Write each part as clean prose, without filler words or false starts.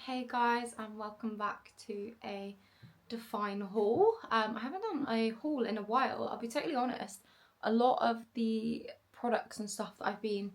Hey guys, and welcome back to a Dfyne haul. I haven't done a haul in a while, I'll be totally honest. A lot of the products and stuff that I've been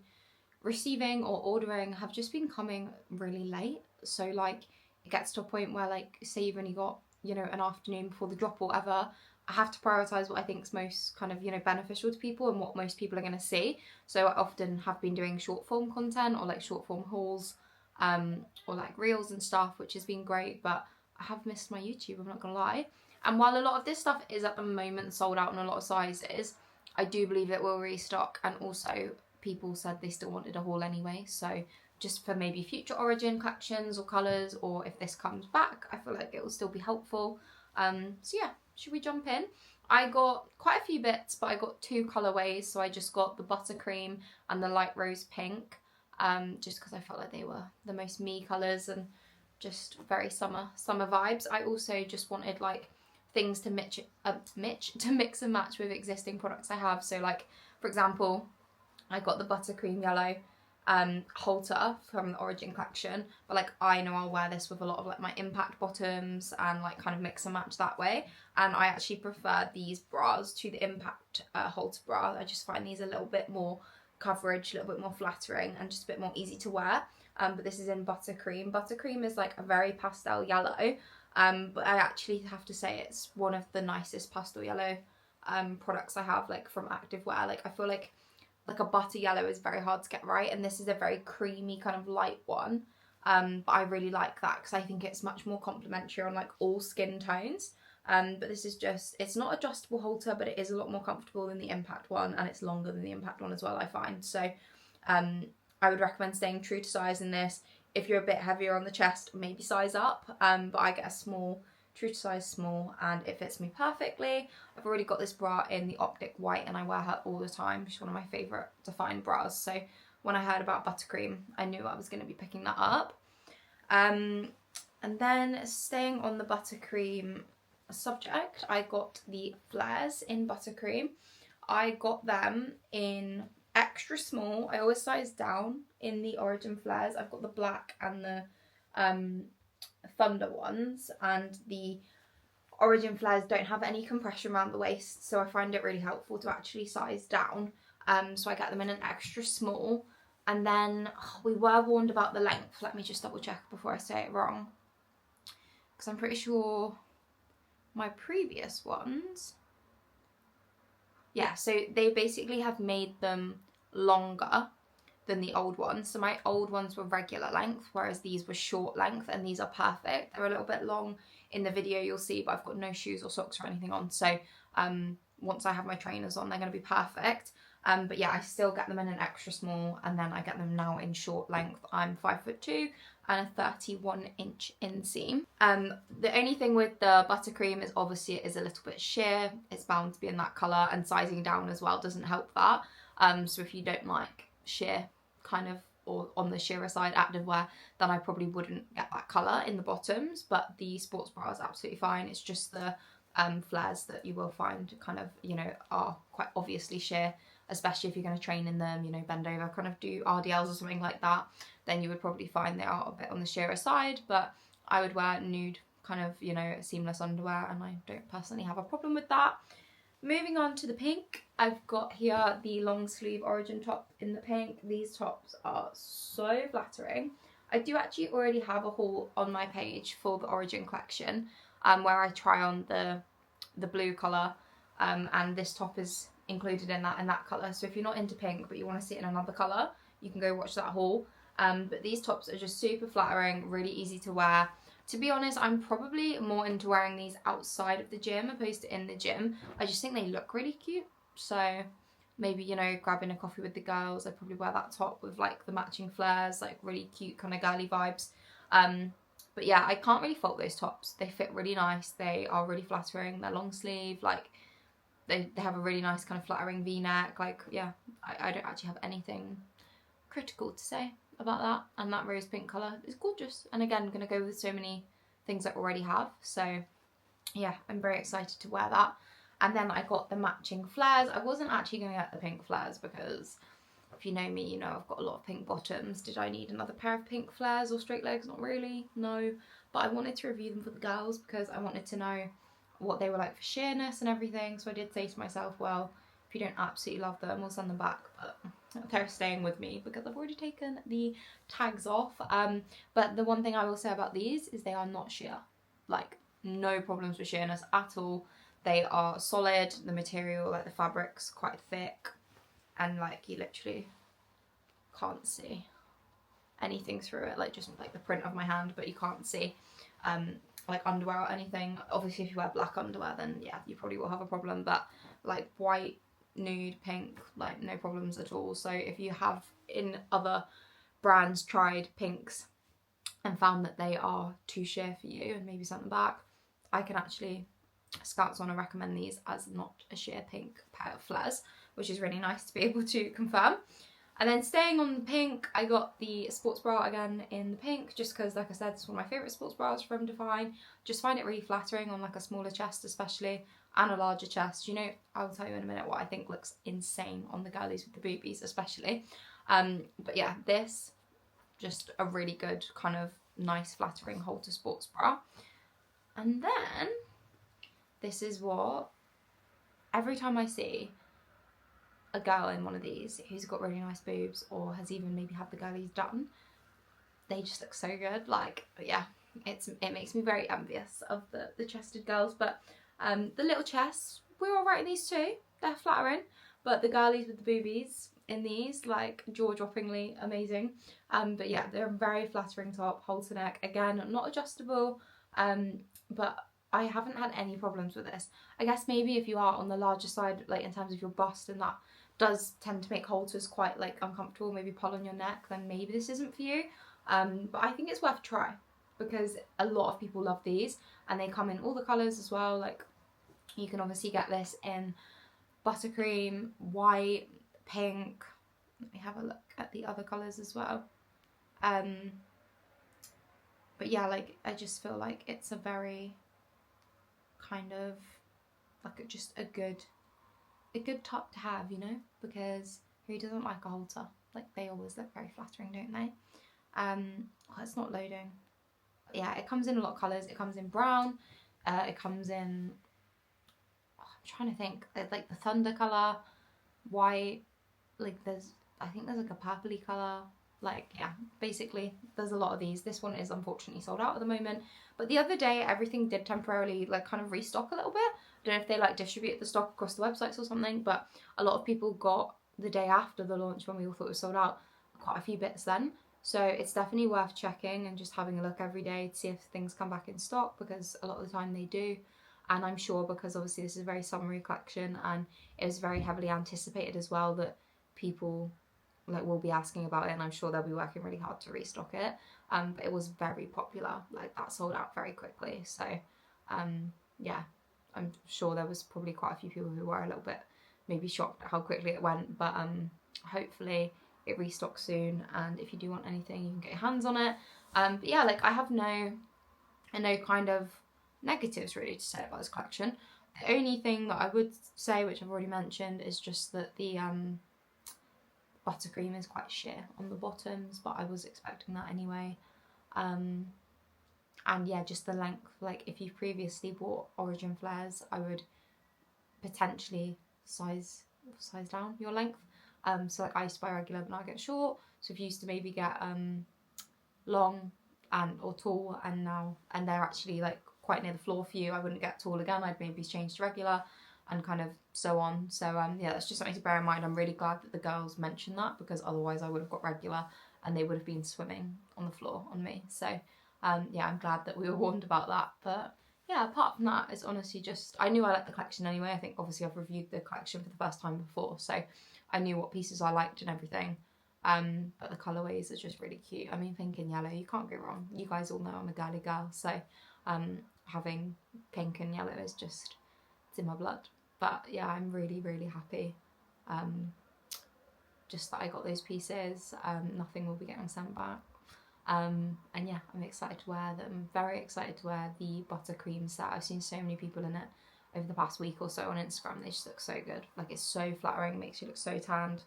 receiving or ordering have just been coming really late. So like it gets to a point where like say you've only got, an afternoon before the drop or whatever, I have to prioritize what I think is most kind of, beneficial to people and what most people are going to see. So I often have been doing short form content or like short form hauls, or like reels and stuff, which has been great, but I have missed my YouTube, I'm not gonna lie. And while a lot of this stuff is at the moment sold out in a lot of sizes, I do believe it will restock, and also people said they still wanted a haul anyway, so just for maybe future origin collections or colours, or if this comes back, I feel like it will still be helpful. So yeah, should we jump in? I got quite a few bits, but I got two colourways, so I just got the buttercream and the light rose pink. Just because I felt like they were the most me colours and just very summer vibes. I also just wanted like things to mix and match with existing products I have. So like, for example, I got the buttercream yellow halter from the Origin collection, but like I know I'll wear this with a lot of like my impact bottoms and like kind of mix and match that way. And I actually prefer these bras to the impact halter bra. I just find these a little bit more coverage, a little bit more flattering, and just a bit more easy to wear. But this is in buttercream. Buttercream is like a very pastel yellow, but I actually have to say it's one of the nicest pastel yellow products I have, like from activewear. Like I feel like a butter yellow is very hard to get right, and this is a very creamy kind of light one. But I really like that because I think it's much more complementary on like all skin tones. But this is just, it's not adjustable halter, but it is a lot more comfortable than the impact one, and it's longer than the impact one as well, I find. So I would recommend staying true to size in this. If you're a bit heavier on the chest, maybe size up, but I get a small, true to size small, and it fits me perfectly. I've already got this bra in the Optic White, and I wear her all the time. She's one of my favourite Dfyne bras, so when I heard about buttercream, I knew I was going to be picking that up. And then staying on the buttercream subject, I got the flares in buttercream. I got them in extra small. I always size down in the Origin flares. I've got the black and the thunder ones, and the Origin flares don't have any compression around the waist, so I find it really helpful to actually size down. So I get them in an extra small. And then we were warned about the length. Let me just double check before I say it wrong, because I'm pretty sure my previous ones, yeah, so they basically have made them longer than the old ones. So my old ones were regular length, whereas these were short length, and these are perfect. They're a little bit long in the video, you'll see, but I've got no shoes or socks or anything on, so once I have my trainers on, they're going to be perfect. But yeah, I still get them in an extra small, and then I get them now in short length. I'm 5'2" and a 31-inch inseam. The only thing with the buttercream is obviously it is a little bit sheer. It's bound to be in that colour, and sizing down as well doesn't help that. So if you don't like sheer kind of, or on the sheerer side activewear, then I probably wouldn't get that colour in the bottoms. But the sports bra is absolutely fine. It's just the flares that you will find kind of, are quite obviously sheer, especially if you're going to train in them, bend over, kind of do RDLs or something like that, then you would probably find they are a bit on the sheerer side. But I would wear nude kind of, seamless underwear, and I don't personally have a problem with that. Moving on to the pink, I've got here the long sleeve Origin top in the pink. These tops are so flattering. I do actually already have a haul on my page for the Origin collection, where I try on the blue colour, and this top is included in that colour. So if you're not into pink but you want to see it in another colour, you can go watch that haul. But these tops are just super flattering, really easy to wear. To be honest, I'm probably more into wearing these outside of the gym opposed to in the gym. I just think they look really cute. So maybe, grabbing a coffee with the girls, I'd probably wear that top with like the matching flares, like really cute kind of girly vibes. But yeah, I can't really fault those tops. They fit really nice. They are really flattering. They're long sleeve, like they have a really nice kind of flattering V-neck. Like, yeah, I don't actually have anything critical to say about that. And that rose pink colour is gorgeous. And again, I'm going to go with so many things I already have. So yeah, I'm very excited to wear that. And then I got the matching flares. I wasn't actually going to get the pink flares because if you know me, you know I've got a lot of pink bottoms. Did I need another pair of pink flares or straight legs? Not really, no. But I wanted to review them for the girls because I wanted to know what they were like for sheerness and everything. So I did say to myself, well, if you don't absolutely love them, we'll send them back. But they're staying with me because I've already taken the tags off. But the one thing I will say about these is they are not sheer. Like, no problems with sheerness at all. They are solid. The material, like the fabric's quite thick. And like you literally can't see anything through it, like just like the print of my hand, but you can't see like underwear or anything. Obviously if you wear black underwear then yeah, you probably will have a problem, but like white, nude, pink, like no problems at all. So if you have in other brands tried pinks and found that they are too sheer for you and maybe sent them back, I can actually Scouts want to recommend these as not a sheer pink pair of flares, which is really nice to be able to confirm. And then staying on the pink, I got the sports bra again in the pink, just because, like I said, it's one of my favourite sports bras from Dfyne. Just find it really flattering on like a smaller chest especially, and a larger chest. You know, I'll tell you in a minute what I think looks insane on the girlies with the boobies especially. But yeah, this, just a really good kind of nice flattering halter sports bra. And then, this is what, every time I see a girl in one of these who's got really nice boobs or has even maybe had the girlies done, they just look so good. Like, yeah, it makes me very envious of the chested girls. But the little chests, we're all right in these too. They're flattering. But the girlies with the boobies in these, like, jaw-droppingly amazing. But yeah, they're a very flattering top, halter neck. Again, not adjustable, but I haven't had any problems with this. I guess maybe if you are on the larger side, like in terms of your bust, and that does tend to make halters quite like uncomfortable, maybe pull on your neck, then maybe this isn't for you. But I think it's worth a try because a lot of people love these, and they come in all the colours as well. Like, you can obviously get this in buttercream, white, pink. Let me have a look at the other colours as well. But yeah, like, I just feel like it's a very kind of like just a good top to have, you know, because who doesn't like a halter? Like, they always look very flattering, don't they? Oh, it's not loading. But yeah, it comes in a lot of colours. It comes in brown, it comes in, I'm trying to think, like the thunder colour, white, like I think there's like a purpley colour. Like, yeah, basically there's a lot of these. This one is unfortunately sold out at the moment, but the other day everything did temporarily like kind of restock a little bit. I don't know if they like distribute the stock across the websites or something, but a lot of people got the day after the launch, when we all thought it was sold out, quite a few bits then. So it's definitely worth checking and just having a look every day to see if things come back in stock, because a lot of the time they do. And I'm sure, because obviously this is a very summery collection and it was very heavily anticipated as well, that people like will be asking about it, and I'm sure they'll be working really hard to restock it. But it was very popular, like that sold out very quickly. So yeah, I'm sure there was probably quite a few people who were a little bit maybe shocked at how quickly it went, but hopefully it restocks soon, and if you do want anything you can get your hands on it. But yeah, like, I have no kind of negatives really to say about this collection. The only thing that I would say, which I've already mentioned, is just that the buttercream is quite sheer on the bottoms, but I was expecting that anyway. And yeah, just the length, like if you've previously bought origin flares, I would potentially size down your length. So like, I used to buy regular but now I get short. So if you used to maybe get long or tall, and they're actually like quite near the floor for you, I wouldn't get tall again, I'd maybe change to regular, and kind of so on. So yeah, that's just something to bear in mind. I'm really glad that the girls mentioned that, because otherwise I would have got regular and they would have been swimming on the floor on me. So yeah, I'm glad that we were warned about that. But yeah, apart from that, it's honestly just, I knew I liked the collection anyway. I think obviously I've reviewed the collection for the first time before, so I knew what pieces I liked and everything. But the colourways are just really cute. I mean, pink and yellow, you can't go wrong. You guys all know I'm a girly girl, so having pink and yellow is just, it's in my blood. But yeah, I'm really, really happy just that I got those pieces. Nothing will be getting sent back. And yeah, I'm excited to wear them. Very excited to wear the buttercream set. I've seen so many people in it over the past week or so on Instagram. They just look so good. Like, it's so flattering, makes you look so tanned.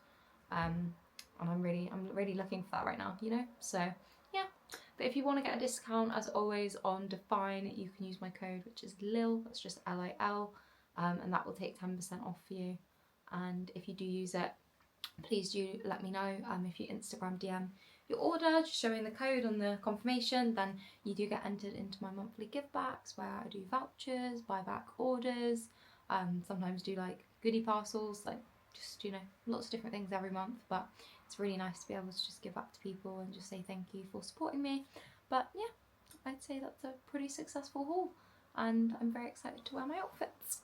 and I'm really looking for that right now, you know. So yeah, but if you want to get a discount, as always, on Dfyne, you can use my code, which is LIL. That's just LIL, and that will take 10% off for you. And if you do use it, please do let me know. If you Instagram DM your order, just showing the code on the confirmation, then you do get entered into my monthly givebacks, where I do vouchers, buyback orders, sometimes do like goodie parcels, like just, you know, lots of different things every month. But it's really nice to be able to just give back to people and just say thank you for supporting me. But yeah, I'd say that's a pretty successful haul, and I'm very excited to wear my outfits.